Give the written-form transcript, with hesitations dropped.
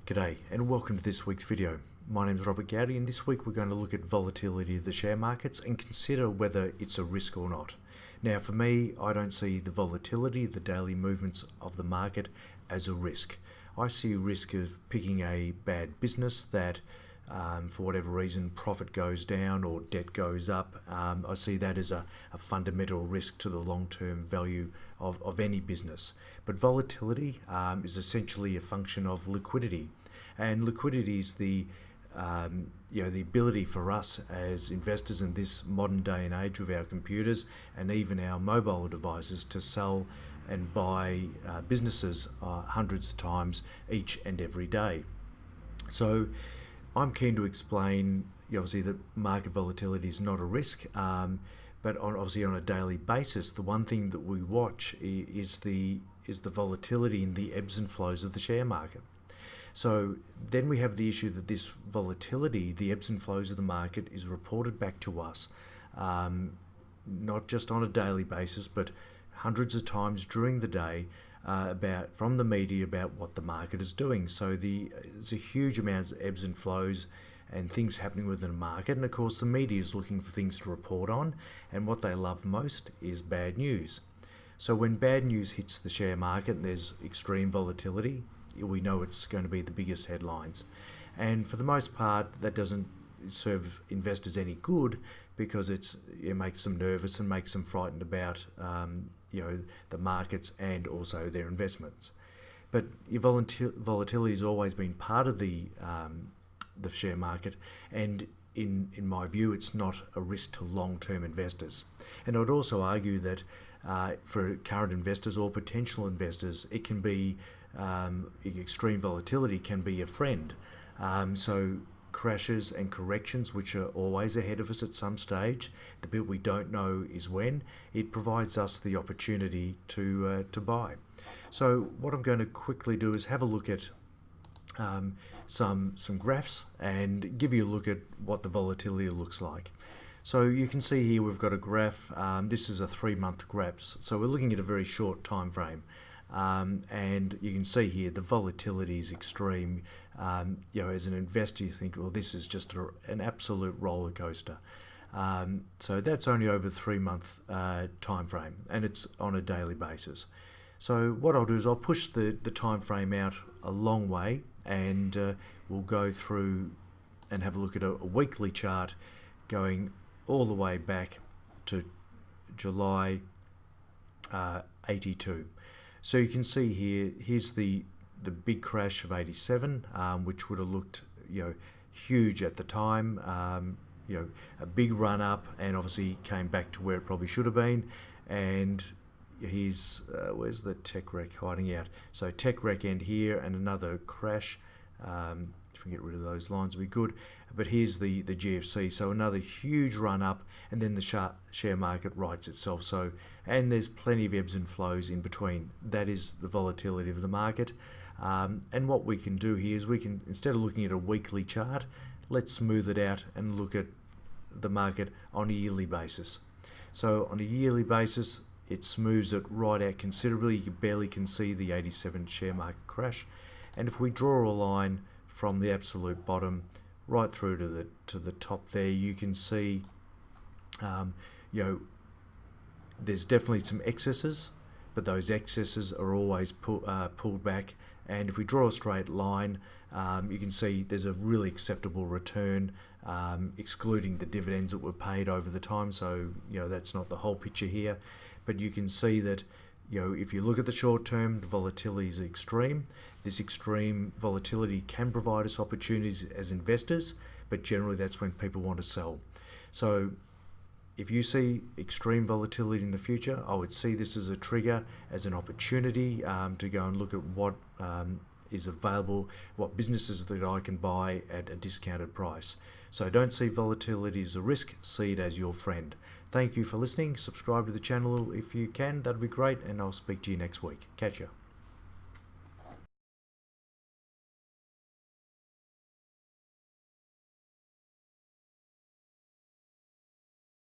G'day and welcome to this week's video. My name is Robert Gowdy and this week we're going to look at volatility of the share markets and consider whether it's a risk or not. Now for me, I don't see the volatility, the daily movements of the market as a risk. I see a risk of picking a bad business that for whatever reason profit goes down or debt goes up. I see that as a fundamental risk to the long-term value of any business. But volatility is essentially a function of liquidity, and liquidity is the ability for us as investors in this modern day and age with our computers and even our mobile devices to sell and buy businesses hundreds of times each and every day. So I'm keen to explain, obviously, that market volatility is not a risk, but obviously on a daily basis, the one thing that we watch is the volatility in the ebbs and flows of the share market. So then we have the issue that this volatility, the ebbs and flows of the market, is reported back to us, not just on a daily basis, but hundreds of times during the day, from the media about what the market is doing. So there's a huge amount of ebbs and flows and things happening within the market, and of course the media is looking for things to report on, and what they love most is bad news. So when bad news hits the share market and there's extreme volatility, we know it's going to be the biggest headlines, and for the most part that doesn't serve investors any good because it makes them nervous and makes them frightened about the markets and also their investments. But volatility has always been part of the share market, and in my view it's not a risk to long-term investors. And I would also argue that for current investors or potential investors, it can be extreme volatility can be a friend. So crashes and corrections, which are always ahead of us at some stage, the bit we don't know is when, it provides us the opportunity to buy. So what I'm going to quickly do is have a look at some graphs and give you a look at what the volatility looks like. So you can see here we've got a graph. This is a 3-month graph, so we're looking at a very short time frame. And you can see here the volatility is extreme. As an investor you think, well, this is just an absolute roller coaster. So that's only over a 3-month time frame, and it's on a daily basis. So what I'll do is I'll push the time frame out a long way, and we'll go through and have a look at a weekly chart going all the way back to July 82. So you can see here's the big crash of 87, which would have looked huge at the time, a big run up, and obviously came back to where it probably should have been. And here's where's the tech rec hiding out? So tech rec end here, and another crash. If we get rid of those lines, would be good. But here's the GFC, so another huge run up, and then the share market rights itself. So, and there's plenty of ebbs and flows in between. That is the volatility of the market. And what we can do here is we can, instead of looking at a weekly chart, let's smooth it out and look at the market on a yearly basis. So on a yearly basis, it smooths it right out considerably. You barely can see the 87 share market crash. And if we draw a line from the absolute bottom right through to the top there, you can see there's definitely some excesses, but those excesses are always pulled back. And if we draw a straight line, you can see there's a really acceptable return, excluding the dividends that were paid over the time. So that's not the whole picture here, but you can see that if you look at the short term, the volatility is extreme. This extreme volatility can provide us opportunities as investors, but generally that's when people want to sell. So if you see extreme volatility in the future, I would see this as a trigger, as an opportunity to go and look at what is available, what businesses that I can buy at a discounted price. So don't see volatility as a risk, see it as your friend. Thank you for listening. Subscribe to the channel if you can, that'd be great, and I'll speak to you next week. Catch ya.